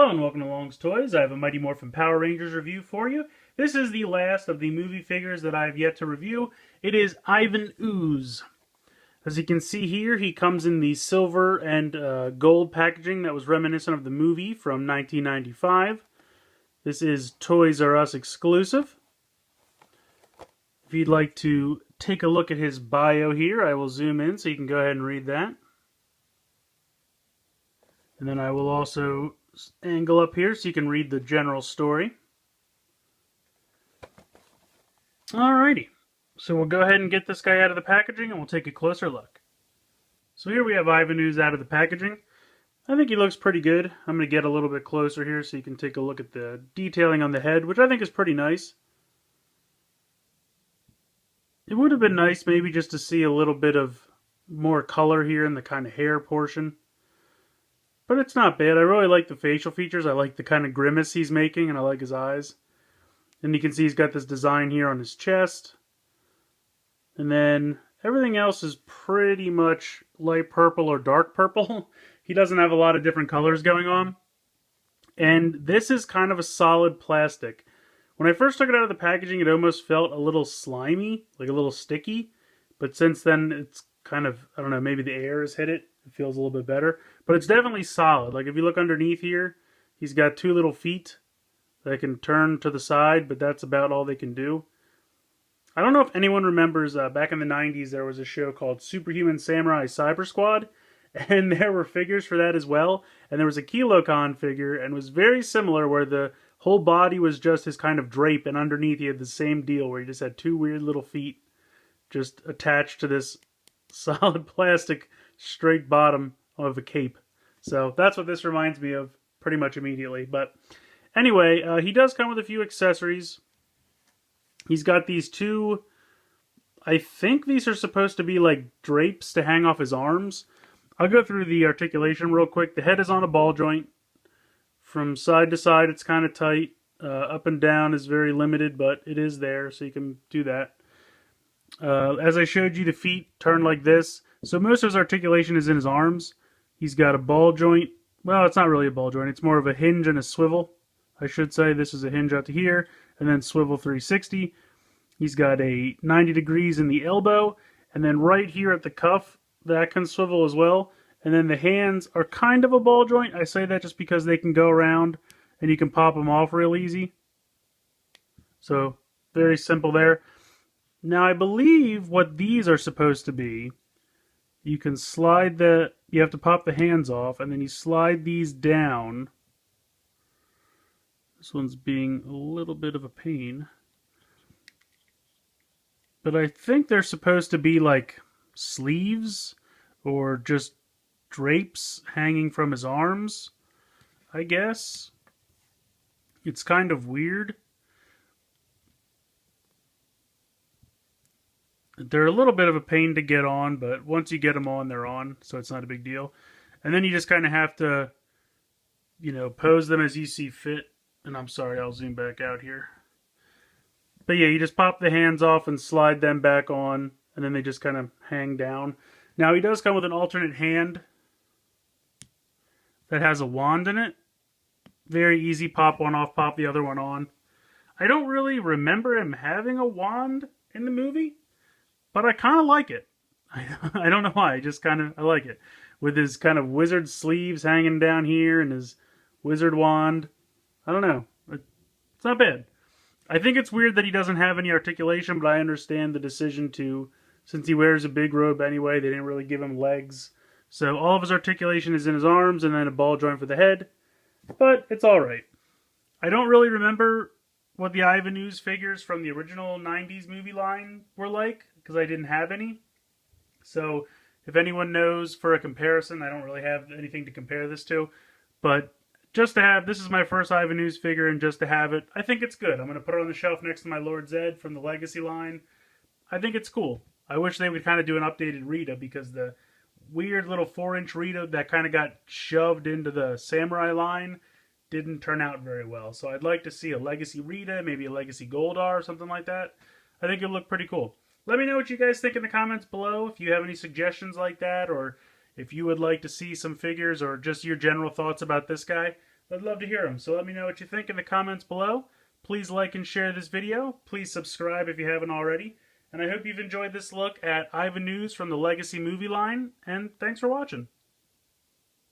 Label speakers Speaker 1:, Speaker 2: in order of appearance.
Speaker 1: Hello and welcome to Long's Toys. I have a Mighty Morphin Power Rangers review for you. This is the last of the movie figures that I have yet to review. It is Ivan Ooze. As you can see here, he comes in the silver and gold packaging that was reminiscent of the movie from 1995. This is Toys R Us exclusive. If you'd like to take a look at his bio here, I will zoom in so you can go ahead and read that. And then I will also angle up here so you can read the general story. Alrighty, so we'll go ahead and get this guy out of the packaging and we'll take a closer look. So here we have Ivan Ooze out of the packaging. I think he looks pretty good. I'm going to get a little bit closer here so you can take a look at the detailing on the head, which I think is pretty nice. It would have been nice maybe just to see a little bit of more color here in the kind of hair portion. But it's not bad. I really like the facial features. I like the kind of grimace he's making, and I like his eyes. And you can see he's got this design here on his chest. And then everything else is pretty much light purple or dark purple. He doesn't have a lot of different colors going on. And this is kind of a solid plastic. When I first took it out of the packaging, it almost felt a little slimy, like a little sticky. But since then, it's kind of, I don't know, maybe the air has hit it. It feels a little bit better. But it's definitely solid. Like if you look underneath here, he's got two little feet that can turn to the side, but that's about all they can do. I don't know if anyone remembers, back in the 90s, there was a show called Superhuman Samurai Cyber Squad, and there were figures for that as well. And there was a Kilocon figure, and it was very similar, where the whole body was just his kind of drape, and underneath he had the same deal, where he just had two weird little feet just attached to this solid plastic straight bottom of a cape. So that's what this reminds me of pretty much immediately. But anyway, he does come with a few accessories. He's got these two, I think these are supposed to be like drapes to hang off his arms. I'll go through the articulation real quick. The head is on a ball joint. From side to side it's kind of tight. Up and down is very limited, but it is there, so you can do that. As I showed you, the feet turn like this. So most of his articulation is in his arms. He's got a ball joint. Well, it's not really a ball joint. It's more of a hinge and a swivel, I should say. This is a hinge out to here, and then swivel 360. He's got a 90 degrees in the elbow, and then right here at the cuff, that can swivel as well. And then the hands are kind of a ball joint. I say that just because they can go around, and you can pop them off real easy. So, very simple there. Now, I believe what these are supposed to be, you can slide you have to pop the hands off, and then you slide these down. This one's being a little bit of a pain. But I think they're supposed to be like sleeves, or just drapes hanging from his arms, I guess. It's kind of weird. They're a little bit of a pain to get on, but once you get them on, they're on, so it's not a big deal. And then you just kind of have to, you know, pose them as you see fit. And I'm sorry, I'll zoom back out here. But yeah, you just pop the hands off and slide them back on, and then they just kind of hang down. Now, he does come with an alternate hand that has a wand in it. Very easy, pop one off, pop the other one on. I don't really remember him having a wand in the movie, but I kind of like it. I don't know why, I like it. With his kind of wizard sleeves hanging down here and his wizard wand. I don't know. It's not bad. I think it's weird that he doesn't have any articulation, but I understand the decision to, since he wears a big robe anyway, they didn't really give him legs. So all of his articulation is in his arms and then a ball joint for the head. But it's alright. I don't really remember what the Ivan Ooze figures from the original 90s movie line were like, because I didn't have any. So if anyone knows for a comparison, I don't really have anything to compare this to. But just to have, this is my first Ivan Ooze figure, and just to have it, I think it's good. I'm going to put it on the shelf next to my Lord Zed from the Legacy line. I think it's cool. I wish they would kind of do an updated Rita, because the weird little 4-inch Rita that kind of got shoved into the Samurai line didn't turn out very well. So I'd like to see a Legacy Rita, maybe a Legacy Goldar or something like that. I think it'd look pretty cool. Let me know what you guys think in the comments below. If you have any suggestions like that, or if you would like to see some figures, or just your general thoughts about this guy, I'd love to hear them. So let me know what you think in the comments below. Please like and share this video. Please subscribe if you haven't already. And I hope you've enjoyed this look at Ivan Ooze from the Legacy movie line. And thanks for watching.